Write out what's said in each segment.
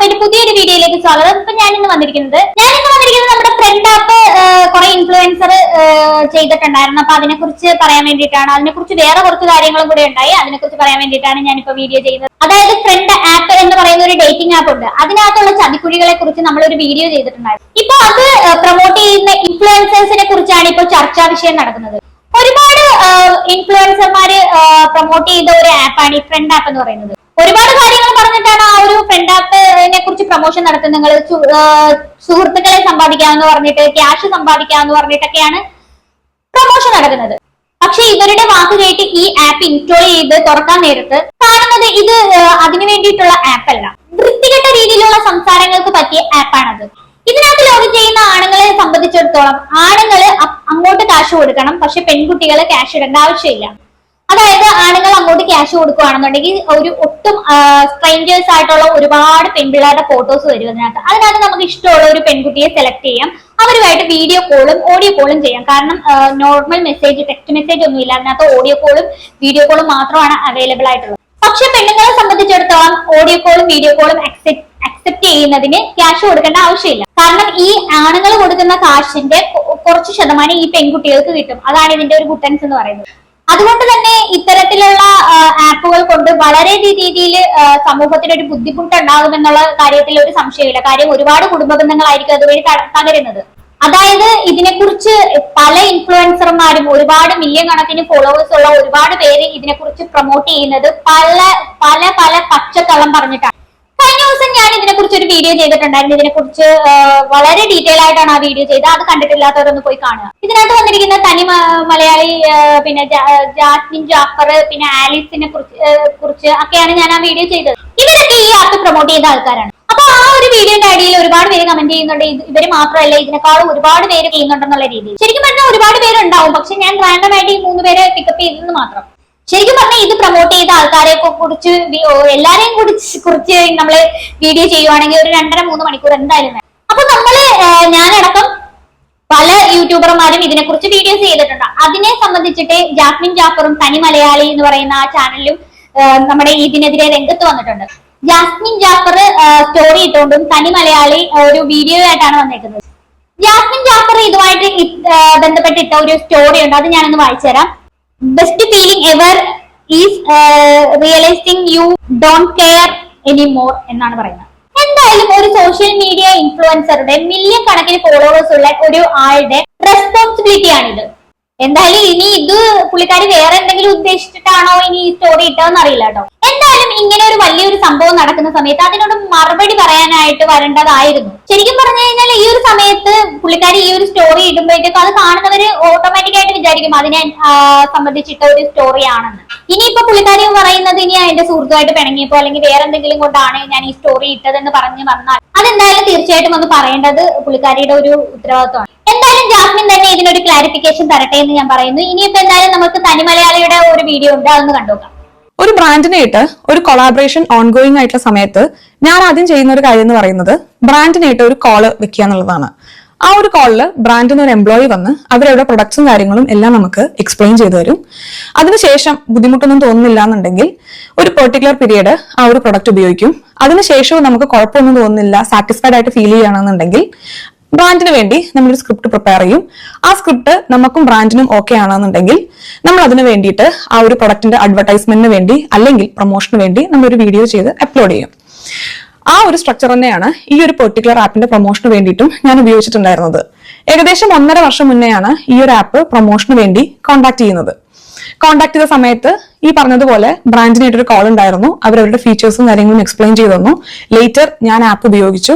എന്റെ പുതിയൊരു വീഡിയോയിലേക്ക് സ്വാഗതം. ഇപ്പൊ ഞാനിന്ന് വന്നിരിക്കുന്നത് നമ്മുടെ ഫ്രണ്ട് ആപ്പ് കുറെ ഇൻഫ്ലുവൻസർ ചെയ്തിട്ടുണ്ടായിരുന്നു. അപ്പൊ അതിനെക്കുറിച്ച് പറയാൻ വേണ്ടിയിട്ടാണ്. അതിനെക്കുറിച്ച് വേറെ കുറച്ച് കാര്യങ്ങളും കൂടെ ഉണ്ടായി. അതിനെക്കുറിച്ച് പറയാൻ വേണ്ടിയിട്ടാണ് ഞാനിപ്പോ വീഡിയോ ചെയ്യുന്നത്. അതായത് ഫ്രണ്ട് ആപ്പ് എന്ന് പറയുന്ന ഒരു ഡേറ്റിംഗ് ആപ്പ് ഉണ്ട്. അതിനകത്തുള്ള ചതിക്കുഴികളെ കുറിച്ച് നമ്മളൊരു വീഡിയോ ചെയ്തിട്ടുണ്ടായിരുന്നു. ഇപ്പൊ അത് പ്രൊമോട്ട് ചെയ്യുന്ന ഇൻഫ്ലുവൻസേഴ്സിനെ കുറിച്ചാണ് ഇപ്പോൾ ചർച്ചാ വിഷയം നടക്കുന്നത്. ഒരുപാട് ഇൻഫ്ലുവൻസർമാര് പ്രൊമോട്ട് ചെയ്ത ഒരു ആപ്പാണ് ഈ ഫ്രണ്ട് ആപ്പ് എന്ന് പറയുന്നത്. ഒരുപാട് കാര്യങ്ങൾ പറഞ്ഞിട്ടാണ് ആ ഒരു ഫ്രണ്ട് ആപ്പിനെ കുറിച്ച് പ്രൊമോഷൻ നടത്തുന്നത്. നിങ്ങൾ സുഹൃത്തുക്കളെ സമ്പാദിക്കാമെന്ന് പറഞ്ഞിട്ട്, ക്യാഷ് സമ്പാദിക്കാമെന്ന് പറഞ്ഞിട്ടൊക്കെയാണ് പ്രൊമോഷൻ നടക്കുന്നത്. പക്ഷെ ഇവരുടെ വാക്ക് കേട്ട് ഈ ആപ്പ് ഇൻസ്റ്റാൾ ചെയ്ത് തുറക്കാൻ നേരത്ത് കാണുന്നത് ഇത് അതിനു വേണ്ടിയിട്ടുള്ള ആപ്പ് അല്ല, വൃത്തികെട്ട രീതിയിലുള്ള സംസാരങ്ങൾക്ക് പറ്റിയ ആപ്പാണത്. ഇതിനകത്ത് ലോഗിൻ ചെയ്യുന്ന ആണുങ്ങളെ സംബന്ധിച്ചിടത്തോളം ആണുങ്ങള് അങ്ങോട്ട് കാശ് കൊടുക്കണം, പക്ഷെ പെൺകുട്ടികള് ക്യാഷ് ഇടേണ്ട ആവശ്യമില്ല. അതായത് ആണുങ്ങൾ അങ്ങോട്ട് ക്യാഷ് കൊടുക്കുകയാണെന്നുണ്ടെങ്കിൽ ഒരു ഒട്ടും സ്ട്രേഞ്ചേഴ്സ് ആയിട്ടുള്ള ഒരുപാട് പെൺപിള്ളേരുടെ ഫോട്ടോസ് വരും അതിനകത്ത് നമുക്ക് ഇഷ്ടമുള്ള ഒരു പെൺകുട്ടിയെ സെലക്ട് ചെയ്യാം. അവരുമായിട്ട് വീഡിയോ കോളും ഓഡിയോ കോളും ചെയ്യാം. കാരണം നോർമൽ മെസ്സേജ്, ടെക്സ്റ്റ് മെസ്സേജ് ഒന്നും ഇല്ല. അതിനകത്ത് ഓഡിയോ കോളും വീഡിയോ കോളും മാത്രമാണ് അവൈലബിൾ ആയിട്ടുള്ളത്. പക്ഷെ പെണ്ണുങ്ങളെ സംബന്ധിച്ചിടത്തോളം ഓഡിയോ കോളും വീഡിയോ കോളും അക്സെപ്റ്റ് ചെയ്യുന്നതിന് ക്യാഷ് കൊടുക്കേണ്ട ആവശ്യമില്ല. കാരണം ഈ ആണുങ്ങൾ കൊടുക്കുന്ന കാശിന്റെ കുറച്ച് ശതമാനം ഈ പെൺകുട്ടികൾക്ക് കിട്ടും. അതാണ് ഇതിന്റെ ഒരു ഗുട്ടൻസ് എന്ന് പറയുന്നത്. അതുകൊണ്ട് തന്നെ ഇത്തരത്തിലുള്ള ആപ്പുകൾ കൊണ്ട് വളരെ രീതിയിൽ സമൂഹത്തിന് ഒരു ബുദ്ധിമുട്ട് ഉണ്ടാകുമെന്നുള്ള കാര്യത്തിൽ ഒരു സംശയമില്ല. കാര്യം ഒരുപാട് കുടുംബ ബന്ധങ്ങളായിരിക്കും അതുവഴി തകരുന്നത്. അതായത് ഇതിനെക്കുറിച്ച് പല ഇൻഫ്ലുവൻസർമാരും ഒരുപാട് മില്യൺ കണക്കിന് ഫോളോവേഴ്സ് ഉള്ള ഒരുപാട് പേര് ഇതിനെക്കുറിച്ച് പ്രൊമോട്ട് ചെയ്യുന്നത് പല പല പല പച്ചക്കള്ളം പറഞ്ഞിട്ടാണ്. കഴിഞ്ഞ ദിവസം ഞാൻ ഇതിനെക്കുറിച്ച് ഒരു വീഡിയോ ചെയ്തിട്ടുണ്ടായിരുന്നു. ഇതിനെക്കുറിച്ച് വളരെ ഡീറ്റെയിൽ ആയിട്ടാണ് ആ വീഡിയോ ചെയ്തത്. അത് കണ്ടിട്ടില്ലാത്തവരൊന്ന് പോയി കാണുക. ഇതിനകത്ത് വന്നിരിക്കുന്ന തനി മലയാളി, പിന്നെ ജാസ്മിൻ ജാഫർ, പിന്നെ ആലിസിനെ കുറിച്ച് ഒക്കെയാണ് ഞാൻ ആ വീഡിയോ ചെയ്തത്. ഇവരൊക്കെ ഈ ആപ്പ് പ്രൊമോട്ട് ചെയ്ത ആൾക്കാരാണ്. അപ്പൊ ആ ഒരു വീഡിയോയുടെ അടിയിൽ ഒരുപാട് പേര് കമന്റ് ചെയ്യുന്നുണ്ട്, ഇവര് മാത്രമല്ല ഇതിനേക്കാളും ഒരുപാട് പേര് ചെയ്യുന്നുണ്ടെന്നുള്ള രീതിയിൽ. ശരിക്കും പറഞ്ഞാൽ ഒരുപാട് പേരുണ്ടാവും, പക്ഷെ ഞാൻ റാൻഡം ആയിട്ട് ഈ 3 പേരെ പിക്കപ്പ് ചെയ്തത് മാത്രം. ശരിക്കും പറഞ്ഞാൽ ഇത് പ്രൊമോട്ട് ചെയ്ത ആൾക്കാരെ കുറിച്ച് എല്ലാരെയും കുറിച്ച് നമ്മള് വീഡിയോ ചെയ്യുവാണെങ്കിൽ ഒരു 2.5-3 മണിക്കൂർ എന്തായാലും വേണം. അപ്പൊ ഞാനടക്കം പല യൂട്യൂബർമാരും ഇതിനെക്കുറിച്ച് വീഡിയോസ് ചെയ്തിട്ടുണ്ട്. അതിനെ സംബന്ധിച്ചിട്ട് ജാസ്മിൻ ജാഫറും തനി മലയാളി എന്ന് പറയുന്ന ആ ചാനലിലും നമ്മുടെ ഇതിനെതിരെ രംഗത്ത് വന്നിട്ടുണ്ട്. ജാസ്മിൻ ജാഫർ സ്റ്റോറി ഇട്ടുകൊണ്ടും തനി മലയാളി ഒരു വീഡിയോ ആയിട്ടാണ് വന്നേക്കുന്നത്. ജാസ്മിൻ ജാഫർ ഇതുമായിട്ട് ബന്ധപ്പെട്ടിട്ട ഒരു സ്റ്റോറി ഉണ്ട്, അത് ഞാനൊന്ന് വായിച്ചു തരാം. Best feeling ever is realizing you don't care anymore എന്നാണ് പറയുന്നത്. എന്തായാലും ഒരു സോഷ്യൽ മീഡിയ ഇൻഫ്ലുവൻസറുടെ മില്യൺ കണക്കിന് ഫോളോവേഴ്സ് ഉള്ള ഒരു ആളുടെ റെസ്പോൺസിബിലിറ്റി ആണിത്. എന്തായാലും ഇനി ഇത് പുള്ളിക്കാരി വേറെ എന്തെങ്കിലും ഉദ്ദേശിച്ചിട്ടാണോ ഇനി ഈ സ്റ്റോറി ഇട്ടതെന്ന് അറിയില്ല കേട്ടോ. എന്തായാലും ഇങ്ങനെ ഒരു വലിയൊരു സംഭവം നടക്കുന്ന സമയത്ത് അതിനോട് മറുപടി പറയാനായിട്ട് വരേണ്ടതായിരുന്നു. ശരിക്കും പറഞ്ഞു കഴിഞ്ഞാൽ ഈ ഒരു സമയത്ത് പുള്ളിക്കാരി ഈ ഒരു സ്റ്റോറി ഇടുമ്പോഴത്തേക്കും അത് കാണുന്നവര് ഓട്ടോമാറ്റിക് ആയിട്ട് വിചാരിക്കും അതിനെ സംബന്ധിച്ചിട്ട ഒരു സ്റ്റോറി ആണെന്ന്. ഇനിയിപ്പോ പുള്ളിക്കാരി പറയുന്നത് ഇനി എന്റെ സുഹൃത്തുമായിട്ട് പിണങ്ങിയപ്പോ അല്ലെങ്കിൽ വേറെ എന്തെങ്കിലും കൊണ്ടാണ് ഞാൻ ഈ സ്റ്റോറി ഇട്ടതെന്ന് പറഞ്ഞു വന്നാൽ അതെന്തായാലും തീർച്ചയായിട്ടും ഒന്ന് പറയേണ്ടത് പുള്ളിക്കാരിയുടെ ഒരു ഉത്തരവാദിത്വമാണ്. എന്തായാലും ജാസ്മിൻ തന്നെ ഇതിനൊരു ക്ലാരിഫിക്കേഷൻ തരട്ടെ എന്ന് ഞാൻ പറയുന്നു. ഇനിയിപ്പോ എന്തായാലും നമുക്ക് തനി മലയാളിയുടെ ഒരു വീഡിയോ ഉണ്ട്, അതൊന്ന് കണ്ടുനോക്കാം. ഒരു ബ്രാൻഡിനായിട്ട് ഒരു കൊളാബറേഷൻ ഓൺഗോയിങ് ആയിട്ടുള്ള സമയത്ത് ഞാൻ ആദ്യം ചെയ്യുന്ന ഒരു കാര്യം എന്ന് പറയുന്നത് ബ്രാൻഡിനായിട്ട് ഒരു കോള് വെക്കുക എന്നുള്ളതാണ്. ആ ഒരു കോളില് ബ്രാൻഡിന് ഒരു എംപ്ലോയി വന്ന് അവരുടെ പ്രൊഡക്ട്സും കാര്യങ്ങളും എല്ലാം നമുക്ക് എക്സ്പ്ലെയിൻ ചെയ്തു തരും. അതിനുശേഷം ബുദ്ധിമുട്ടൊന്നും തോന്നുന്നില്ല എന്നുണ്ടെങ്കിൽ ഒരു പെർട്ടിക്കുലർ പീരീഡ് ആ ഒരു പ്രൊഡക്റ്റ് ഉപയോഗിക്കും. അതിനുശേഷവും നമുക്ക് കുഴപ്പമൊന്നും തോന്നുന്നില്ല, സാറ്റിസ്ഫൈഡ് ആയിട്ട് ഫീൽ ചെയ്യുകയാണെന്നുണ്ടെങ്കിൽ ബ്രാൻഡിന് വേണ്ടി നമ്മളൊരു സ്ക്രിപ്റ്റ് പ്രിപ്പയർ ചെയ്യും. ആ സ്ക്രിപ്റ്റ് നമുക്കും ബ്രാൻഡിനും ഓക്കെ ആണെന്നുണ്ടെങ്കിൽ നമ്മൾ അതിന് വേണ്ടിയിട്ട് ആ ഒരു പ്രൊഡക്റ്റിന്റെ അഡ്വർടൈസ്മെന്റിന് വേണ്ടി അല്ലെങ്കിൽ പ്രൊമോഷന് വേണ്ടി നമ്മളൊരു വീഡിയോ ചെയ്ത് അപ്ലോഡ് ചെയ്യും. ആ ഒരു സ്ട്രക്ചർ തന്നെയാണ് ഈ ഒരു പെർട്ടിക്കുലർ ആപ്പിന്റെ പ്രൊമോഷന് വേണ്ടിയിട്ടും ഞാൻ ഉപയോഗിച്ചിട്ടുണ്ടായിരുന്നത്. ഏകദേശം 1.5 വർഷം മുന്നെയാണ് ഈ ഒരു ആപ്പ് പ്രൊമോഷന് വേണ്ടി കോൺടാക്ട് ചെയ്യുന്നത്. കോൺടാക്ട് ചെയ്ത സമയത്ത് ഈ പറഞ്ഞതുപോലെ ബ്രാൻഡിനായിട്ടൊരു കോൾ ഉണ്ടായിരുന്നു. അവരവരുടെ ഫീച്ചേഴ്സും കാര്യങ്ങളും എക്സ്പ്ലെയിൻ ചെയ്തു തന്നു. ലേറ്റർ ഞാൻ ആപ്പ് ഉപയോഗിച്ചു.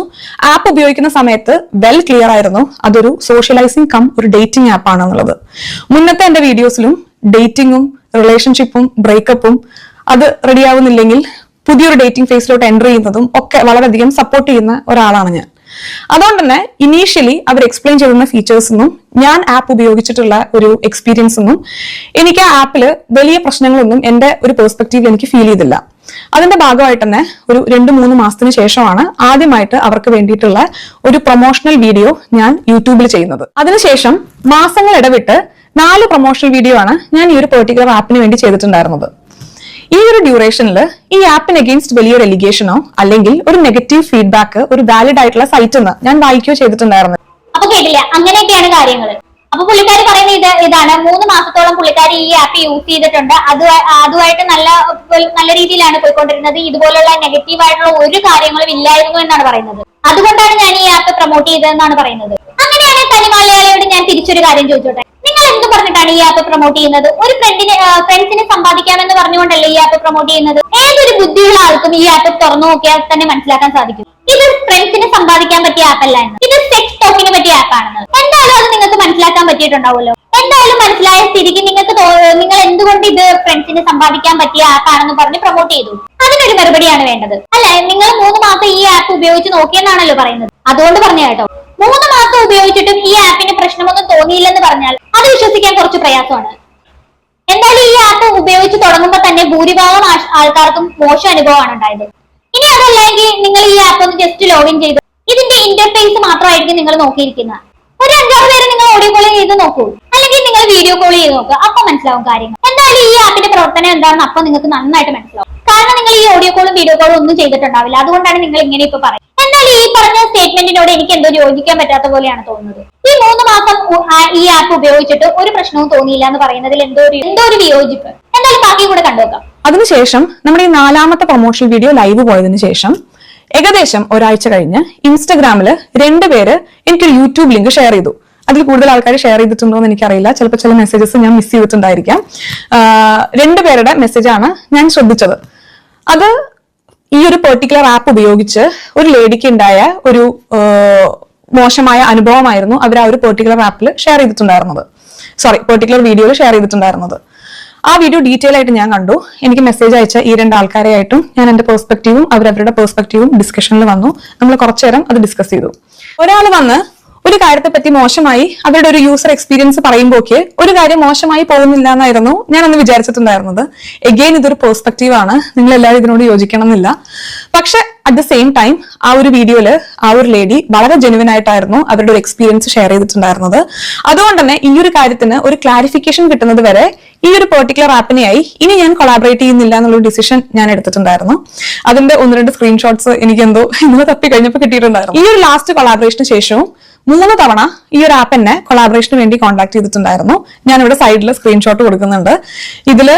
ആപ്പ് ഉപയോഗിക്കുന്ന സമയത്ത് വെൽ ക്ലിയർ ആയിരുന്നു അതൊരു സോഷ്യലൈസിങ് കം ഒരു ഡേറ്റിംഗ് ആപ്പ് ആണെന്നുള്ളത്. മുന്നത്തെ എന്റെ വീഡിയോസിലും ഡേറ്റിംഗും റിലേഷൻഷിപ്പും ബ്രേക്കപ്പും അത് റെഡിയാവുന്നില്ലെങ്കിൽ പുതിയൊരു ഡേറ്റിംഗ് ഫേസിലോട്ട് എൻ്റർ ചെയ്യുന്നതും ഒക്കെ വളരെയധികം സപ്പോർട്ട് ചെയ്യുന്ന ഒരാളാണ് ഞാൻ. അതുകൊണ്ട് തന്നെ ഇനീഷ്യലി അവർ എക്സ്പ്ലെയിൻ ചെയ്യുന്ന ഫീച്ചേഴ്സൊന്നും ഞാൻ ആപ്പ് ഉപയോഗിച്ചിട്ടുള്ള ഒരു എക്സ്പീരിയൻസ് ഒന്നും എനിക്ക് ആ ആപ്പിൽ വലിയ പ്രശ്നങ്ങളൊന്നും എന്റെ ഒരു പെർസ്പെക്റ്റീവിൽ എനിക്ക് ഫീൽ ചെയ്തില്ല. അതിന്റെ ഭാഗമായിട്ട് തന്നെ ഒരു 2-3 മാസത്തിന് ശേഷമാണ് ആദ്യമായിട്ട് അവർക്ക് വേണ്ടിയിട്ടുള്ള ഒരു പ്രൊമോഷണൽ വീഡിയോ ഞാൻ യൂട്യൂബിൽ ചെയ്യുന്നത്. അതിനുശേഷം മാസങ്ങൾ ഇടവിട്ട് 4 പ്രൊമോഷണൽ വീഡിയോ ആണ് ഞാൻ ഈ ഒരു പെർട്ടിക്കുലർ ആപ്പിന് വേണ്ടി ചെയ്തിട്ടുണ്ടായിരുന്നത്. ഈ ഒരു ഡ്യൂറേഷനിൽ ഈ ആപ്പിന് അഗെയിൻസ്റ്റ് വലിയൊരു എലിഗേഷനോ അല്ലെങ്കിൽ ഒരു നെഗറ്റീവ് ഫീഡ്ബാക്ക് ഒരു വാലിഡ് ആയിട്ടുള്ള സൈറ്റിൽ നിന്ന് ഞാൻ വായിക്കുകയോ ചെയ്തിട്ടുണ്ടായിരുന്നു. അപ്പൊ കേട്ടില്ല, അങ്ങനെയൊക്കെയാണ് കാര്യങ്ങൾ. അപ്പൊ പുള്ളിക്കാരി പറയുന്ന ഇതാണ് 3 മാസത്തോളം പുള്ളിക്കാരി ഈ ആപ്പ് യൂസ് ചെയ്തിട്ടുണ്ട്. അതുമായിട്ട് നല്ല രീതിയിലാണ് പോയിക്കൊണ്ടിരുന്നത്. ഇതുപോലുള്ള നെഗറ്റീവ് ആയിട്ടുള്ള ഒരു കാര്യങ്ങളും ഇല്ലായിരുന്നു എന്നാണ് പറയുന്നത്. അതുകൊണ്ടാണ് ഞാൻ ഈ ആപ്പ് പ്രൊമോട്ട് ചെയ്തതെന്നാണ് പറയുന്നത്. അങ്ങനെയാണ് തനിമലയാളിയോട് ഞാൻ തിരിച്ചൊരു കാര്യം ചോദിച്ചോട്ടെ, നിങ്ങൾ എന്ത് പറഞ്ഞിട്ടാണ് ഈ ആപ്പ് പ്രൊമോട്ട് ചെയ്യുന്നത്? ഒരു ഫ്രണ്ട്സിനെ സമ്പാദിക്കാമെന്ന് പറഞ്ഞുകൊണ്ടല്ലേ ഈ ആപ്പ് പ്രൊമോട്ട് ചെയ്യുന്നത്? ഏതൊരു ബുദ്ധിയുള്ള ആൾക്കും ഈ ആപ്പ് തുറന്നു നോക്കിയാൽ തന്നെ മനസ്സിലാക്കാൻ സാധിക്കും ഇത് ഫ്രണ്ട്സിനെ സമ്പാദിക്കാൻ പറ്റിയ ആപ്പല്ല എന്ന്. ഇത് സെക്സ് ടോക്കിന് പറ്റിയ ആപ്പാണെന്ന്. എന്തായാലും അത് നിങ്ങൾക്ക് മനസ്സിലാക്കാൻ പറ്റിയിട്ടുണ്ടാവുമല്ലോ. എന്തായാലും മനസ്സിലായ സ്ഥിതിക്ക് നിങ്ങൾ എന്തുകൊണ്ട് ഇത് ഫ്രണ്ട്സിനെ സമ്പാദിക്കാൻ പറ്റിയ ആപ്പാണെന്ന് പറഞ്ഞ് പ്രൊമോട്ട് ചെയ്തു? അതിനൊരു മറുപടിയാണ് വേണ്ടത് അല്ലെ? നിങ്ങൾ 3 മാസം ഈ ആപ്പ് ഉപയോഗിച്ച് നോക്കിയെന്നാണല്ലോ പറയുന്നത്. അതുകൊണ്ട് പറഞ്ഞ കേട്ടോ, 3 മാസം ഉപയോഗിച്ചിട്ടും ഈ ആപ്പിന് പ്രശ്നമൊന്നും തോന്നിയില്ലെന്ന് പറഞ്ഞാൽ അത് വിശ്വസിക്കാൻ കുറച്ച് പ്രയാസമാണ്. എന്തായാലും ഈ ആപ്പ് ഉപയോഗിച്ച് തുടങ്ങുമ്പോൾ തന്നെ ഭൂരിഭാഗം ആൾക്കാർക്കും മോശം അനുഭവമാണ് ഉണ്ടായത്. ഇനി അതല്ലെങ്കിൽ നിങ്ങൾ ഈ ആപ്പ് ഒന്ന് ജസ്റ്റ് ലോഗിൻ ചെയ്ത് ഇതിന്റെ ഇന്റർഫേസ് മാത്രമായിരിക്കും നിങ്ങൾ നോക്കിയിരിക്കുന്നത്. ഒരു 5-6 പേര് നിങ്ങൾ ഓഡിയോ കോൾ ചെയ്ത് നോക്കൂ, അല്ലെങ്കിൽ നിങ്ങൾ വീഡിയോ കോൾ ചെയ്ത് നോക്കുക. അപ്പൊ മനസ്സിലാവും കാര്യങ്ങൾ. എന്തായാലും ഈ ആപ്പിന്റെ പ്രവർത്തനം എന്താണെന്ന് അപ്പൊ നിങ്ങൾക്ക് നന്നായിട്ട് മനസ്സിലാവും. കാരണം നിങ്ങൾ ഈ ഓഡിയോ കോളും വീഡിയോ കോളും ഒന്നും ചെയ്തിട്ടുണ്ടാവില്ല. അതുകൊണ്ടാണ് നിങ്ങൾ ഇങ്ങനെ ഇപ്പൊ പറയുന്നത്. എന്തായാലും ഈ പറഞ്ഞ സ്റ്റേറ്റ്മെന്റിനോട് എനിക്ക് എന്തോ യോജിക്കാൻ പറ്റാത്ത പോലെയാണ് തോന്നുന്നത്. ഈ 3 മാസം ഈ ആപ്പ് ഉപയോഗിച്ചിട്ട് ഒരു പ്രശ്നവും തോന്നിയില്ല എന്ന് പറയുന്നതിൽ എന്തോ ഒരു വിയോജിപ്പ്. എന്തായാലും ബാക്കി കൂടെ കണ്ടുനോക്കാം. അതിനുശേഷം നമ്മുടെ ഈ 4ാമത്തെ പ്രൊമോഷണൽ വീഡിയോ ലൈവ് പോയതിനു ശേഷം ഏകദേശം ഒരാഴ്ച കഴിഞ്ഞ് ഇൻസ്റ്റഗ്രാമില് 2 പേര് എനിക്കൊരു യൂട്യൂബ് ലിങ്ക് ഷെയർ ചെയ്തു. അതിൽ കൂടുതൽ ആൾക്കാർ ഷെയർ ചെയ്തിട്ടുണ്ടോ എന്ന് എനിക്കറിയില്ല. ചിലപ്പോൾ ചില മെസ്സേജസ് ഞാൻ മിസ് ചെയ്തിട്ടുണ്ടായിരിക്കാം. 2 പേരുടെ മെസ്സേജാണ് ഞാൻ ശ്രദ്ധിച്ചത്. അത് ഈ ഒരു പെർട്ടിക്കുലർ ആപ്പ് ഉപയോഗിച്ച് ഒരു ലേഡിക്ക് ഉണ്ടായ ഒരു മോശമായ അനുഭവമായിരുന്നു അവർ ആ ഒരു പെർട്ടിക്കുലർ ആപ്പിൽ ഷെയർ ചെയ്തിട്ടുണ്ടായിരുന്നത്. പെർട്ടിക്കുലർ വീഡിയോയിൽ ഷെയർ ചെയ്തിട്ടുണ്ടായിരുന്നത്. ആ വീഡിയോ ഡീറ്റെയിൽ ആയിട്ട് ഞാൻ കണ്ടു. എനിക്ക് മെസ്സേജ് അയച്ച ഈ 2 ആൾക്കാരെയായിട്ടും ഞാൻ എന്റെ പെർസ്പെക്റ്റീവും അവരവരുടെ പെർസ്പെക്റ്റീവും ഡിസ്കഷനിൽ വന്നു. നമ്മൾ കുറച്ചു നേരം അത് ഡിസ്കസ് ചെയ്തു. ഒരാൾ വന്ന് ഒരു കാര്യത്തെ പറ്റി മോശമായി അവരുടെ ഒരു യൂസർ എക്സ്പീരിയൻസ് പറയുമ്പോഴേക്ക് ഒരു കാര്യം മോശമായി പോകുന്നില്ല എന്നായിരുന്നു ഞാൻ അന്ന് വിചാരിച്ചിട്ടുണ്ടായിരുന്നത്. എഗെയിൻ ഇതൊരു പെർസ്പെക്റ്റീവ് ആണ്, നിങ്ങൾ എല്ലാവരും ഇതിനോട് യോജിക്കണം എന്നില്ല. പക്ഷെ അറ്റ് ദ സെയിം ടൈം ആ ഒരു വീഡിയോയില് ആ ഒരു ലേഡി വളരെ ജെനുവിൻ ആയിട്ടായിരുന്നു അവരുടെ ഒരു എക്സ്പീരിയൻസ് ഷെയർ ചെയ്തിട്ടുണ്ടായിരുന്നത്. അതുകൊണ്ട് തന്നെ ഈ ഒരു കാര്യത്തിന് ഒരു ക്ലാരിഫിക്കേഷൻ കിട്ടുന്നത് വരെ ഈ ഒരു പെർട്ടിക്കുലർ ആപ്പിനെയായി ഇനി ഞാൻ കൊളാബറേറ്റ് ചെയ്യുന്നില്ല എന്നുള്ളൊരു ഡിസിഷൻ ഞാൻ എടുത്തിട്ടുണ്ടായിരുന്നു. അതിന്റെ 1-2 സ്ക്രീൻഷോട്ട്സ് എനിക്ക് എന്തോ ഇന്നലെ തപ്പി കഴിഞ്ഞപ്പോൾ കിട്ടിയിട്ടുണ്ടായിരുന്നു. ഈ ഒരു ലാസ്റ്റ് കൊളാബറേഷന് ശേഷവും 3 തവണ ഈ ഒരു ആപ്പ് എന്നെ കൊളാബറേഷന് വേണ്ടി കോൺടാക്ട് ചെയ്തിട്ടുണ്ടായിരുന്നു. ഞാനിവിടെ സൈഡിൽ സ്ക്രീൻഷോട്ട് കൊടുക്കുന്നുണ്ട്. ഇതില്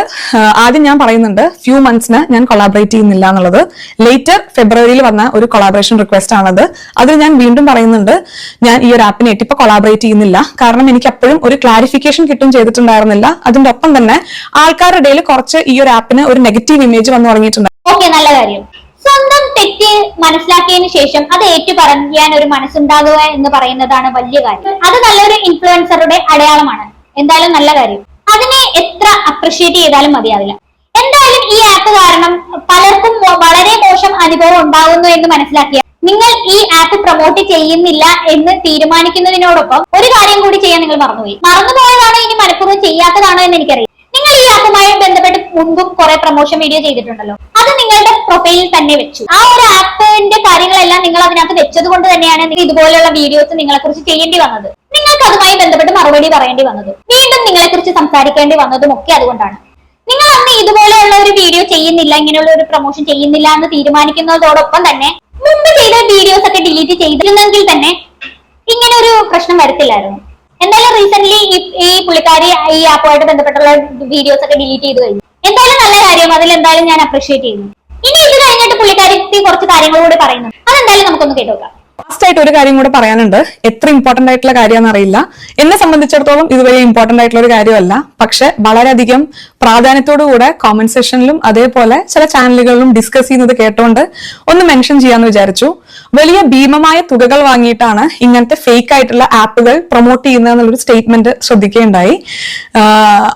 ആദ്യം ഞാൻ പറയുന്നുണ്ട് ഫ്യൂ മന്ത്സിന് ഞാൻ കൊളാബറേറ്റ് ചെയ്യുന്നില്ല എന്നുള്ളത്. ലേറ്റർ ഫെബ്രുവരിയിൽ വന്ന ഒരു കൊളാബറേഷൻ റിക്വസ്റ്റ് ആണത്. അതിൽ ഞാൻ വീണ്ടും പറയുന്നുണ്ട് ഞാൻ ഈ ഒരു ആപ്പിനായിട്ട് ഇപ്പൊ കൊളാബറേറ്റ് ചെയ്യുന്നില്ല. കാരണം എനിക്ക് അപ്പോഴും ഒരു ക്ലാരിഫിക്കേഷൻ കിട്ടും ചെയ്തിട്ടുണ്ടായിരുന്നില്ല. അതിന്റെ ഒപ്പം തന്നെ ആൾക്കാരുടെ ഇടയിൽ കുറച്ച് ഈ ഒരു ആപ്പിന് ഒരു നെഗറ്റീവ് ഇമേജ് വന്നു തുടങ്ങിയിട്ടുണ്ട്. ഓക്കെ, നല്ല കാര്യം. സ്വന്തം തെറ്റ് മനസ്സിലാക്കിയതിനു ശേഷം അത് ഏറ്റുപറയാൻ ഒരു മനസ്സുണ്ടാകുക എന്ന് പറയുന്നതാണ് വലിയ കാര്യം. അത് നല്ലൊരു ഇൻഫ്ലുവൻസറുടെ അടയാളമാണ്. എന്തായാലും നല്ല കാര്യം. അതിനെ എത്ര അപ്രിഷിയേറ്റ് ചെയ്താലും മതിയാവില്ല. എന്തായാലും ഈ ആപ്പ് കാരണം പലർക്കും വളരെ മോശം അനുഭവം ഉണ്ടാകുന്നു എന്ന് മനസ്സിലാക്കിയ നിങ്ങൾ ഈ ആപ്പ് പ്രൊമോട്ട് ചെയ്യുന്നില്ല എന്ന് തീരുമാനിക്കുന്നതിനോടൊപ്പം ഒരു കാര്യം കൂടി ചെയ്യാൻ നിങ്ങൾ മറന്നുപോയതാണോ ഇനി മനഃപൂർവ്വം ചെയ്യാത്തതാണോ എന്ന് എനിക്കറിയാം. നിങ്ങൾ ഈ ആപ്പുമായി ബന്ധപ്പെട്ട് മുൻപും കുറെ പ്രൊമോഷൻ വീഡിയോ ചെയ്തിട്ടുണ്ടല്ലോ. അത് നിങ്ങളുടെ പ്രൊഫൈലിൽ തന്നെ വെച്ചു. ആ ഒരു ആപ്പിന്റെ കാര്യങ്ങളെല്ലാം നിങ്ങൾ അതിനകത്ത് വെച്ചത് കൊണ്ട് തന്നെയാണ് ഇതുപോലെയുള്ള വീഡിയോസ് നിങ്ങളെ കുറിച്ച് ചെയ്യേണ്ടി വന്നത്. നിങ്ങൾക്ക് അതുമായി ബന്ധപ്പെട്ട് മറുപടി പറയേണ്ടി വന്നത്, വീണ്ടും നിങ്ങളെ കുറിച്ച് സംസാരിക്കേണ്ടി വന്നതും ഒക്കെ അതുകൊണ്ടാണ്. നിങ്ങൾ അന്ന് ഇതുപോലെയുള്ള ഒരു വീഡിയോ ചെയ്യുന്നില്ല, ഇങ്ങനെയുള്ള ഒരു പ്രൊമോഷൻ ചെയ്യുന്നില്ല എന്ന് തീരുമാനിക്കുന്നതോടൊപ്പം തന്നെ മുമ്പ് ചെയ്ത വീഡിയോസ് ഒക്കെ ഡിലീറ്റ് ചെയ്തിരുന്നെങ്കിൽ തന്നെ ഇങ്ങനെ ഒരു പ്രശ്നം വരത്തില്ലായിരുന്നു. എന്തായാലും റീസെന്റ് ഈ പുള്ളിക്കാരി ഈ ആപ്പുമായിട്ട് ബന്ധപ്പെട്ടുള്ള വീഡിയോസ് ഒക്കെ ഡിലീറ്റ് ചെയ്ത് കഴിഞ്ഞു. എന്തായാലും നല്ല കാര്യം, അതിൽ എന്തായാലും ഞാൻ അപ്രീഷിയേറ്റ് ചെയ്യുന്നു. ഇനി ഇത് കഴിഞ്ഞിട്ട് പുള്ളിക്കാരി കുറച്ച് കാര്യങ്ങൾ കൂടി പറയുന്നു. അതെന്തായാലും നമുക്കൊന്ന് കേട്ടോക്കാം. ലാസ്റ്റ് ആയിട്ട് ഒരു കാര്യം കൂടെ പറയാനുണ്ട്. എത്ര ഇമ്പോർട്ടന്റ് ആയിട്ടുള്ള കാര്യമാണെന്ന് അറിയില്ല. എന്നെ സംബന്ധിച്ചിടത്തോളം ഇത് വലിയ ഇമ്പോർട്ടന്റ് ആയിട്ടുള്ള ഒരു കാര്യമല്ല. പക്ഷെ വളരെയധികം പ്രാധാന്യത്തോടുകൂടെ കോമന്റ് സെഷനിലും അതേപോലെ ചില ചാനലുകളിലും ഡിസ്കസ് ചെയ്യുന്നത് കേട്ടോണ്ട് ഒന്ന് മെൻഷൻ ചെയ്യാന്ന് വിചാരിച്ചു. വലിയ ഭീമമായ തുകകൾ വാങ്ങിയിട്ടാണ് ഇങ്ങനത്തെ ഫേക്ക് ആയിട്ടുള്ള ആപ്പുകൾ പ്രൊമോട്ട് ചെയ്യുന്നതെന്നുള്ളൊരു സ്റ്റേറ്റ്മെന്റ് ശ്രദ്ധിക്കുകയുണ്ടായി.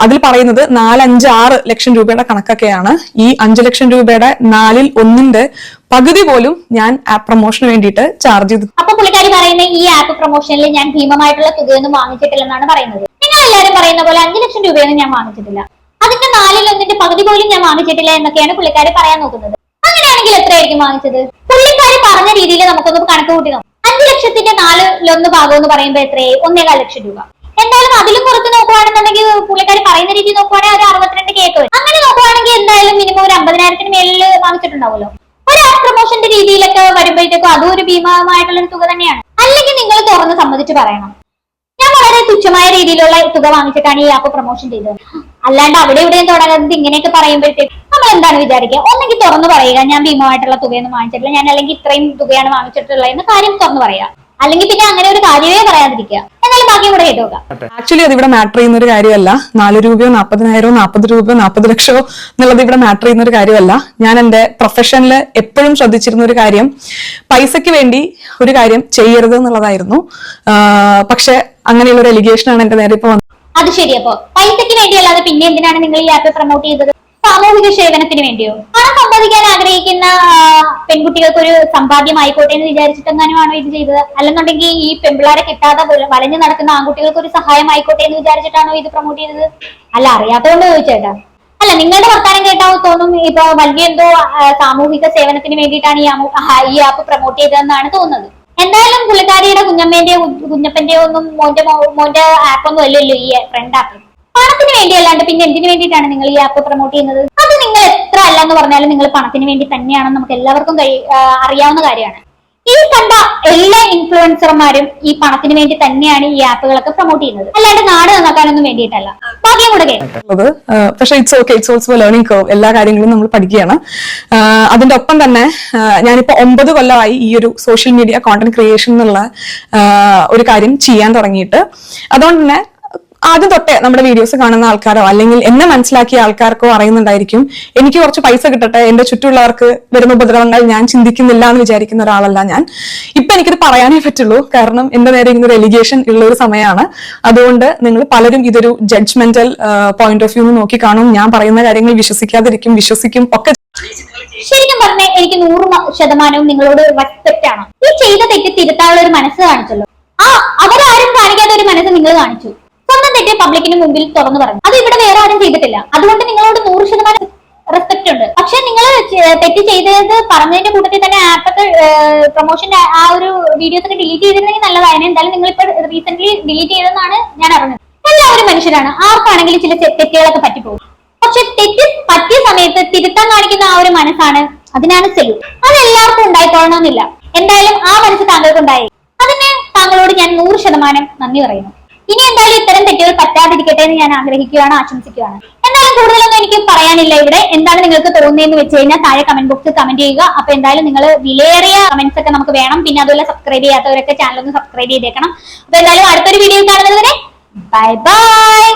അതിൽ പറയുന്നത് 4-5-6 ലക്ഷം രൂപയുടെ കണക്കൊക്കെയാണ്. ഈ 5 ലക്ഷം രൂപയുടെ 1/4 പകുതി പോലും ഞാൻ ആപ്പ് പ്രൊമോഷന് വേണ്ടിയിട്ട് ചാർജ് ചെയ്തു. അപ്പൊ പുള്ളിക്കാരി പറയുന്ന ഈ ആപ്പ് പ്രൊമോഷനിൽ ഞാൻ ഭീമമായിട്ടുള്ള തുകയൊന്നും വാങ്ങിച്ചിട്ടില്ലെന്നാണ് പറയുന്നത്. നിങ്ങൾ എല്ലാവരും പറയുന്ന പോലെ 5 ലക്ഷം രൂപയൊന്നും ഞാൻ വാങ്ങിച്ചിട്ടില്ല, അതിന്റെ 4/1 പകുതി പോലും ഞാൻ വാങ്ങിച്ചിട്ടില്ല എന്നൊക്കെയാണ് പുള്ളിക്കാരി പറയാൻ നോക്കുന്നത്. അങ്ങനെയാണെങ്കിൽ എത്രയായിരിക്കും വാങ്ങിച്ചത്? പുള്ളിക്കാരി പറഞ്ഞ രീതിയിൽ നമുക്കൊന്ന് കണക്ക് കൂട്ടി നോക്കാം. 5 ലക്ഷത്തിന്റെ 4/1 ഭാഗം എന്ന് പറയുമ്പോൾ എത്രയായി? 1.25 ലക്ഷം രൂപ. എന്തായാലും എന്തായാലും അതിലും പുറത്ത് നോക്കുവാണെന്നുണ്ടെങ്കിൽ പുള്ളിക്കാരി പറയുന്ന രീതി നോക്കുവാണെങ്കിൽ ഒരു 62 കേക്ക് വരും. അങ്ങനെ നോക്കുവാണെങ്കിൽ എന്തായാലും മിനിമം ഒരു 50,000-ന് മേളിൽ വാങ്ങിച്ചിട്ടുണ്ടാവുമല്ലോ. ഒരു ആഡ് പ്രൊമോഷന്റെ രീതിയിലൊക്കെ വരുമ്പോഴത്തേക്കും അതും ഒരു ഭീമമായിട്ടുള്ള ഒരു തുക തന്നെയാണ്. അല്ലെങ്കിൽ നിങ്ങൾ തുറന്ന് സമ്മതിച്ച് പറയണം, ഞാൻ വളരെ തുച്ഛമായ രീതിയിലുള്ള തുക വാങ്ങിച്ചിട്ടാണ് ഈ ആപ്പ് പ്രൊമോഷൻ ചെയ്തത്. അല്ലാണ്ട് അവിടെ ഇവിടെയും തുടങ്ങുന്നത് ഇങ്ങനെയൊക്കെ പറയുമ്പോഴത്തേക്ക് നമ്മൾ എന്താണ് വിചാരിക്കുക? ഒന്നെങ്കിൽ തുറന്നു പറയുക, ഞാൻ ഭീമമായിട്ടുള്ള തുകയൊന്നും വാങ്ങിച്ചിട്ടില്ല, ഞാൻ അല്ലെങ്കിൽ ഇത്രയും തുകയാണ് വാങ്ങിച്ചിട്ടുള്ളത് എന്ന് കാര്യം തുറന്നു പറയുക. അല്ലെങ്കിൽ പിന്നെ അങ്ങനെ ഒരു കാര്യമേ പറയാതിരിക്കുക. എന്നാലും ബാക്കി കൂടെ കേട്ടു നോക്കാം. ആക്ച്വലി അത് ഇവിടെ മാറ്റർ ചെയ്യുന്ന ഒരു കാര്യമല്ല. 4 രൂപയോ 40,000 40 രൂപയോ 40 ലക്ഷമോ എന്നുള്ളത് ഇവിടെ മാറ്റർ ചെയ്യുന്ന ഒരു കാര്യമല്ല. ഞാൻ എന്റെ പ്രൊഫഷനിൽ എപ്പോഴും ശ്രദ്ധിച്ചിരുന്ന ഒരു കാര്യം, പൈസയ്ക്ക് വേണ്ടി ഒരു കാര്യം ചെയ്യരുത് എന്നുള്ളതായിരുന്നു. പക്ഷെ അങ്ങനെയുള്ള ഒരു എലിഗേഷൻ ആണ് എന്റെ നേരെ ഇപ്പൊ വന്നത്. അത് ശരി. അപ്പോ പൈസയ്ക്ക് വേണ്ടിയല്ലാതെ പിന്നെ എന്തിനാണ് നിങ്ങൾ ഈ ആപ്പ് പ്രൊമോട്ട് ചെയ്തത്? സാമൂഹിക സേവനത്തിന് വേണ്ടിയോ? പണം സമ്പാദിക്കാൻ ആഗ്രഹിക്കുന്ന പെൺകുട്ടികൾക്ക് ഒരു സമ്പാദ്യമായിക്കോട്ടെ എന്ന് വിചാരിച്ചിട്ടെങ്ങാനുമാണോ ഇത് ചെയ്തത്? അല്ലെന്നുണ്ടെങ്കിൽ ഈ പെൺപിള്ളാരെ കിട്ടാതെ വലഞ്ഞു നടക്കുന്ന ആൺകുട്ടികൾക്ക് ഒരു സഹായം ആയിക്കോട്ടെ എന്ന് വിചാരിച്ചിട്ടാണോ ഇത് പ്രൊമോട്ട് ചെയ്തത്? അല്ല, അറിയാത്തതുകൊണ്ട് ചോദിച്ചേട്ടാ. അല്ല, നിങ്ങളുടെ വർത്താനം കേട്ടാൽ തോന്നും ഇപ്പൊ വലിയ എന്തോ സാമൂഹിക സേവനത്തിന് വേണ്ടിയിട്ടാണ് ഈ ആപ്പ് പ്രൊമോട്ട് ചെയ്തതെന്നാണ് തോന്നുന്നത്. എന്തായാലും പുള്ളിക്കാരിയുടെ കുഞ്ഞപ്പന്റെയോ ഒന്നും മോന്റെ ആപ്പൊന്നും അല്ലല്ലോ ഈ ഫ്രണ്ട് ആപ്പ്. പണത്തിന് വേണ്ടിയല്ലാണ്ട് പിന്നെ എന്തിനു വേണ്ടിയിട്ടാണ് നിങ്ങൾ ഈ ആപ്പ് പ്രൊമോട്ട് ചെയ്യുന്നത്? അത് നിങ്ങൾ എത്ര അല്ല എന്ന് പറഞ്ഞാലും നിങ്ങൾ പണത്തിന് വേണ്ടി തന്നെയാണെന്ന് നമുക്ക് എല്ലാവർക്കും അറിയാവുന്ന കാര്യമാണ്. ഈ കണ്ട എല്ലാ ഇൻഫ്ലുവൻസർമാരും ഈ പണത്തിന് വേണ്ടി തന്നെയാണ് ഈ ആപ്പുകളൊക്കെ പ്രൊമോട്ട് ചെയ്യുന്നത്, അല്ലാണ്ട് നാട് നന്നാക്കാനൊന്നും വേണ്ടിയിട്ടല്ല. ബാക്കിയും കൂടെ കേട്ടത്. പക്ഷെ it's okay, it's also learning curve. എല്ലാ കാര്യങ്ങളും നമ്മൾ പഠിക്കുകയാണ്. അതിന്റെ ഒപ്പം തന്നെ ഞാനിപ്പോ 9 കൊല്ലമായി ഈ ഒരു സോഷ്യൽ മീഡിയ കോണ്ടന്റ് ക്രിയേഷൻ എന്നുള്ള ഒരു കാര്യം ചെയ്യാൻ തുടങ്ങിയിട്ട്. അതുകൊണ്ട് തന്നെ ആദ്യം തൊട്ടേ നമ്മുടെ വീഡിയോസ് കാണുന്ന ആൾക്കാരോ അല്ലെങ്കിൽ എന്നെ മനസ്സിലാക്കിയ ആൾക്കാർക്കോ അറിയുന്നുണ്ടായിരിക്കും, എനിക്ക് കുറച്ച് പൈസ കിട്ടട്ടെ, എന്റെ ചുറ്റുമുള്ളവർക്ക് വരുന്ന ഉപദ്രവങ്ങൾ ഞാൻ ചിന്തിക്കുന്നില്ല എന്ന് വിചാരിക്കുന്ന ഒരാളല്ല ഞാൻ. ഇപ്പൊ എനിക്കിത് പറയാനേ പറ്റുള്ളൂ, കാരണം എന്റെ നേരെ ഇങ്ങനെ ഒരു എലിഗേഷൻ ഉള്ള ഒരു സമയമാണ്. അതുകൊണ്ട് നിങ്ങൾ പലരും ഇതൊരു ജഡ്ജ്മെന്റൽ പോയിന്റ് ഓഫ് വ്യൂ നോക്കി കാണും, ഞാൻ പറയുന്ന കാര്യങ്ങൾ വിശ്വസിക്കാതിരിക്കും, വിശ്വസിക്കും ഒക്കെ. ശരിക്കും പറഞ്ഞാൽ എനിക്ക് 100% നിങ്ങളോട് റെസ്പെക്ട് ആണ്. ഈ ചെയ്ത തെറ്റ് തിരുത്താനുള്ള ഒരു മനസ്സ് കാണിച്ചല്ലോ. അവരാരും കാണിക്കാത്ത ഒരു മനസ്സ് നിങ്ങൾ കാണിച്ചു. സ്വന്തം തെറ്റ് പബ്ലിക്കിന് മുമ്പിൽ തുറന്നു പറഞ്ഞു. അത് ഇവിടെ വേറെ ആരും ചെയ്തിട്ടില്ല. അതുകൊണ്ട് നിങ്ങളോട് 100% റെസ്പെക്ട് ഉണ്ട്. പക്ഷെ നിങ്ങൾ തെറ്റ് ചെയ്തത് പറഞ്ഞതിന്റെ കൂട്ടത്തിൽ തന്നെ ആപ്പൊക്കെ പ്രൊമോഷൻ ആ ഒരു വീഡിയോസ് ഒക്കെ ഡിലീറ്റ് ചെയ്തിരുന്നെങ്കിൽ നല്ലതായിരുന്നു. എന്തായാലും നിങ്ങൾ ഇപ്പൊ റീസെന്റ് ഡിലീറ്റ് ചെയ്തെന്നാണ് ഞാൻ അറിഞ്ഞത്. എല്ലാവരും മനുഷ്യരാണ്, ആർക്കാണെങ്കിലും ചില തെറ്റുകളൊക്കെ പറ്റിപ്പോകും. പക്ഷെ തെറ്റ് പറ്റിയ സമയത്ത് തിരുത്താൻ കാണിക്കുന്ന ആ ഒരു മനസ്സാണ്, അതിനാണ് സെല്യൂ. അത് എല്ലാവർക്കും ഉണ്ടായിക്കൊള്ളണമെന്നില്ല. എന്തായാലും ആ മനസ്സ് താങ്കൾക്ക് ഉണ്ടായി. അതിന് താങ്കളോട് ഞാൻ 100% നന്ദി പറയുന്നു. ഇനി എന്തായാലും ഇത്തരം തെറ്റുകൾ പറ്റാതിരിക്കട്ടെ എന്ന് ഞാൻ ആഗ്രഹിക്കുകയാണ്, ആശംസിക്കുകയാണ്. എന്തായാലും കൂടുതലൊന്നും എനിക്ക് പറയാനില്ല ഇവിടെ. എന്താണ് നിങ്ങൾക്ക് തോന്നുന്നതെന്ന് വെച്ച് കഴിഞ്ഞാൽ താഴെ കമന്റ് ബോക്സിൽ കമന്റ് ചെയ്യുക. അപ്പൊ എന്തായാലും നിങ്ങൾ വിലയേറിയ കമന്റ്സ് ഒക്കെ നമുക്ക് വേണം. പിന്നെ അതുപോലെ സബ്സ്ക്രൈബ് ചെയ്യാത്തവരൊക്കെ ചാനൽ ഒന്ന് സബ്സ്ക്രൈബ് ചെയ്തേക്കണം. അപ്പൊ എന്തായാലും അടുത്തൊരു വീഡിയോ കാണുന്നത് വരെ ബൈ ബൈ.